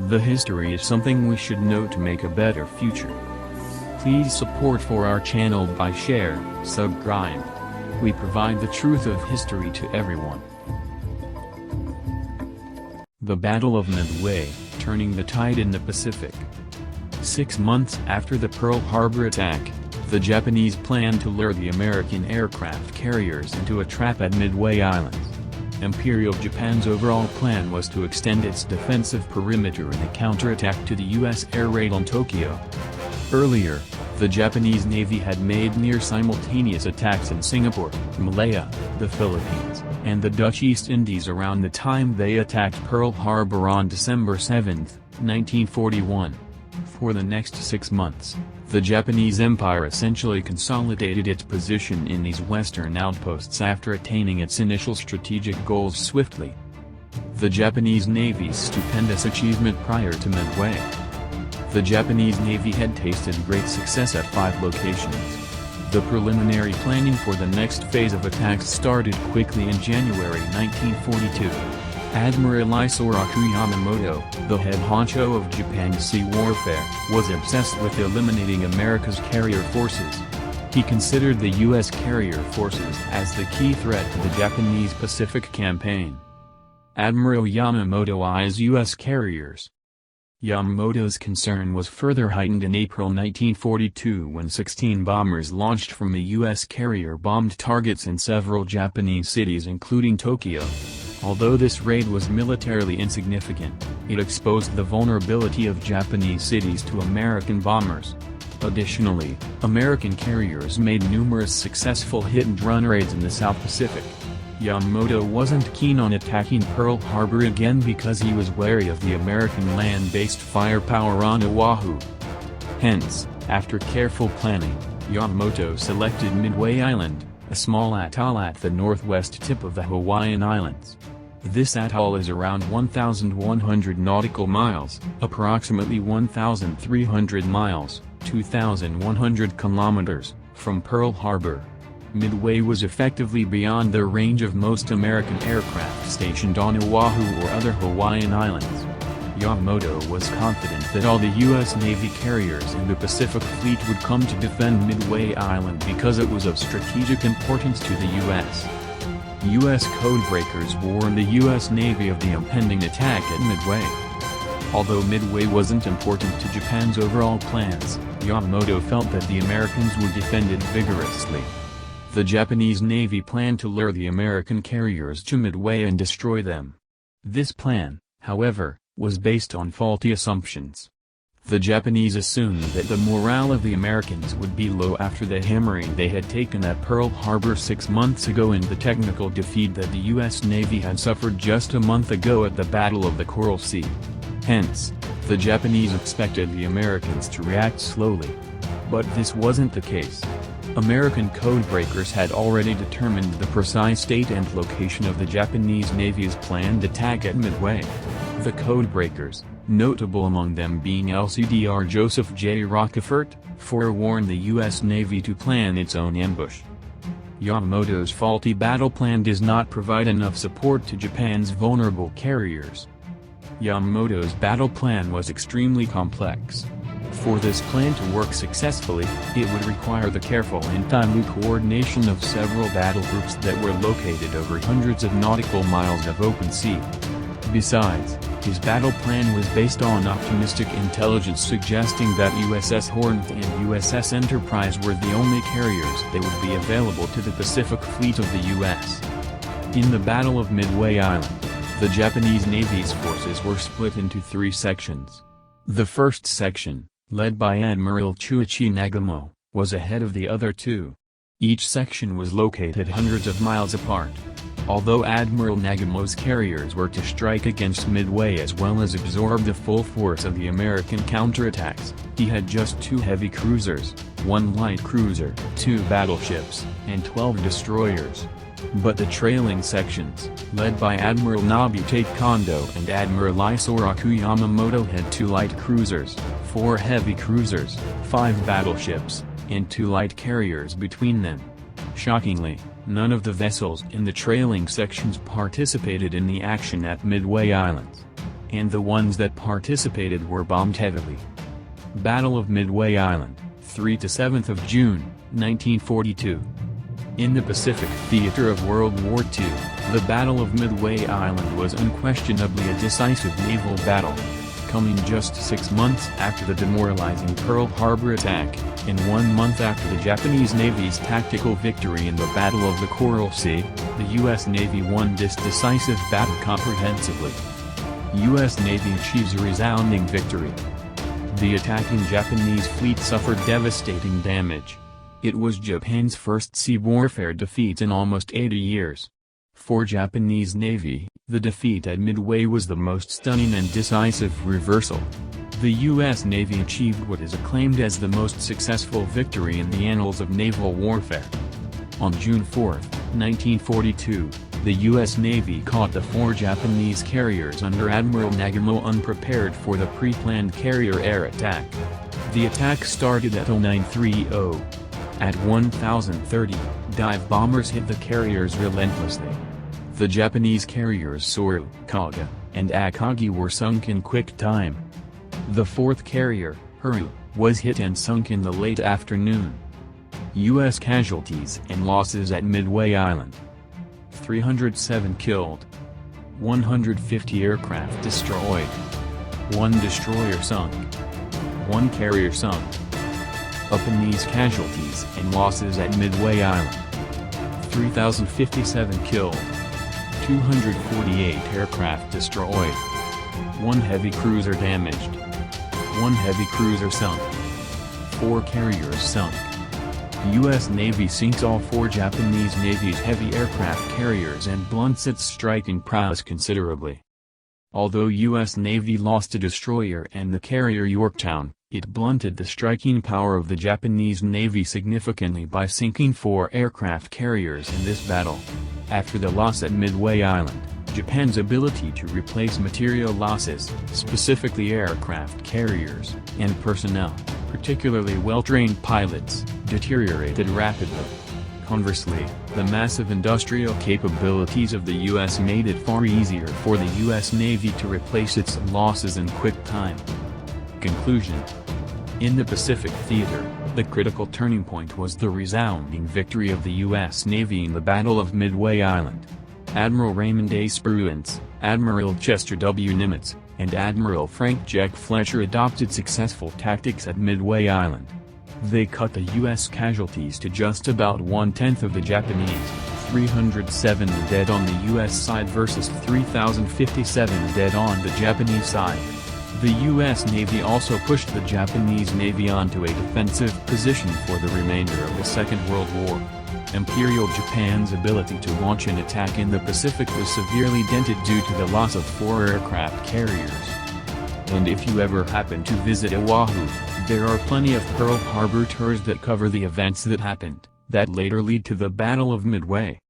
The history is something we should know to make a better future. Please support for our channel by share, subscribe. We provide the truth of history to everyone. The Battle of Midway, turning the tide in the Pacific. 6 months after the Pearl Harbor attack, the Japanese planned to lure the American aircraft carriers into a trap at Midway Islands. Imperial Japan's overall plan was to extend its defensive perimeter in a counterattack to the U.S. air raid on Tokyo. Earlier, the Japanese Navy had made near-simultaneous attacks in Singapore, Malaya, the Philippines, and the Dutch East Indies around the time they attacked Pearl Harbor on December 7, 1941. For the next 6 months, the Japanese Empire essentially consolidated its position in these western outposts after attaining its initial strategic goals swiftly. The Japanese Navy's stupendous achievement prior to Midway. The Japanese Navy had tasted great success at 5 locations. The preliminary planning for the next phase of attacks started quickly in January 1942. Admiral Isoroku Yamamoto, the head honcho of Japan's sea warfare, was obsessed with eliminating America's carrier forces. He considered the U.S. carrier forces as the key threat to the Japanese Pacific campaign. Admiral Yamamoto eyes U.S. carriers. Yamamoto's concern was further heightened in April 1942 when 16 bombers launched from a U.S. carrier bombed targets in several Japanese cities including Tokyo. Although this raid was militarily insignificant, it exposed the vulnerability of Japanese cities to American bombers. Additionally, American carriers made numerous successful hit-and-run raids in the South Pacific. Yamamoto wasn't keen on attacking Pearl Harbor again because he was wary of the American land-based firepower on Oahu. Hence, after careful planning, Yamamoto selected Midway Island, a small atoll at the northwest tip of the Hawaiian Islands. This atoll is around 1,100 nautical miles, approximately 1,300 miles, 2,100 kilometers, from Pearl Harbor. Midway was effectively beyond the range of most American aircraft stationed on Oahu or other Hawaiian islands. Yamamoto was confident that all the U.S. Navy carriers in the Pacific Fleet would come to defend Midway Island because it was of strategic importance to the U.S. U.S. codebreakers warned the U.S. Navy of the impending attack at Midway. Although Midway wasn't important to Japan's overall plans, Yamamoto felt that the Americans would defend it vigorously. The Japanese Navy planned to lure the American carriers to Midway and destroy them. This plan, however, was based on faulty assumptions. The Japanese assumed that the morale of the Americans would be low after the hammering they had taken at Pearl Harbor 6 months ago and the technical defeat that the U.S. Navy had suffered just a month ago at the Battle of the Coral Sea. Hence, the Japanese expected the Americans to react slowly. But this wasn't the case. American codebreakers had already determined the precise date and location of the Japanese Navy's planned attack at Midway. The codebreakers, notable among them being LCDR Joseph J. Rockefort, forewarned the U.S. Navy to plan its own ambush. Yamamoto's faulty battle plan does not provide enough support to Japan's vulnerable carriers. Yamamoto's battle plan was extremely complex. For this plan to work successfully, it would require the careful and timely coordination of several battle groups that were located over hundreds of nautical miles of open sea. Besides, his battle plan was based on optimistic intelligence suggesting that USS Hornet and USS Enterprise were the only carriers that would be available to the Pacific Fleet of the U.S. In the Battle of Midway Island, the Japanese Navy's forces were split into 3 sections. The first section, led by Admiral Chuichi Nagamo, was ahead of the other 2. Each section was located hundreds of miles apart. Although Admiral Nagamo's carriers were to strike against Midway as well as absorb the full force of the American counterattacks, he had just 2 heavy cruisers, 1 light cruiser, 2 battleships, and 12 destroyers. But the trailing sections, led by Admiral Nobutake Kondo and Admiral Isoroku Yamamoto had 2 light cruisers, 4 heavy cruisers, 5 battleships, and 2 light carriers between them. Shockingly, none of the vessels in the trailing sections participated in the action at Midway Islands. and the ones that participated were bombed heavily. Battle of Midway Island, 3–7 of June, 1942. In the Pacific theater of World War II, the Battle of Midway Island was unquestionably a decisive naval battle. Coming just 6 months after the demoralizing Pearl Harbor attack, and 1 month after the Japanese Navy's tactical victory in the Battle of the Coral Sea, the U.S. Navy won this decisive battle comprehensively. U.S. Navy achieves a resounding victory. The attacking Japanese fleet suffered devastating damage. It was Japan's first sea warfare defeat in almost 80 years. For Japanese Navy, the defeat at Midway was the most stunning and decisive reversal. The U.S. Navy achieved what is acclaimed as the most successful victory in the annals of naval warfare. On June 4, 1942, the U.S. Navy caught the 4 Japanese carriers under Admiral Nagano unprepared for the pre-planned carrier air attack. The attack started at 0930. At 1030, dive bombers hit the carriers relentlessly. The Japanese carriers Soru, Kaga, and Akagi were sunk in quick time. The 4th carrier, Haru, was hit and sunk in the late afternoon. U.S. casualties and losses at Midway Island: 307 killed, 150 aircraft destroyed, 1 destroyer sunk, 1 carrier sunk. Upon these casualties and losses at Midway Island: 3,057 killed, 248 aircraft destroyed, 1 heavy cruiser damaged, 1 heavy cruiser sunk, 4 carriers sunk. U.S. Navy sinks all 4 Japanese Navy's heavy aircraft carriers and blunts its striking prowess considerably. Although U.S. Navy lost a destroyer and the carrier Yorktown, it blunted the striking power of the Japanese Navy significantly by sinking 4 aircraft carriers in this battle. After the loss at Midway Island, Japan's ability to replace material losses, specifically aircraft carriers, and personnel, particularly well-trained pilots, deteriorated rapidly. Conversely, the massive industrial capabilities of the U.S. made it far easier for the U.S. Navy to replace its losses in quick time. Conclusion: in the Pacific theater, the critical turning point was the resounding victory of the U.S. Navy in the Battle of Midway Island. Admiral Raymond A. Spruance, Admiral Chester W. Nimitz, and Admiral Frank Jack Fletcher adopted successful tactics at Midway Island. They cut the U.S. casualties to just about 1/10 of the Japanese, 307 dead on the U.S. side versus 3,057 dead on the Japanese side. The U.S. Navy also pushed the Japanese Navy onto a defensive position for the remainder of the Second World War. Imperial Japan's ability to launch an attack in the Pacific was severely dented due to the loss of 4 aircraft carriers. And if you ever happen to visit Oahu, there are plenty of Pearl Harbor tours that cover the events that happened, that later lead to the Battle of Midway.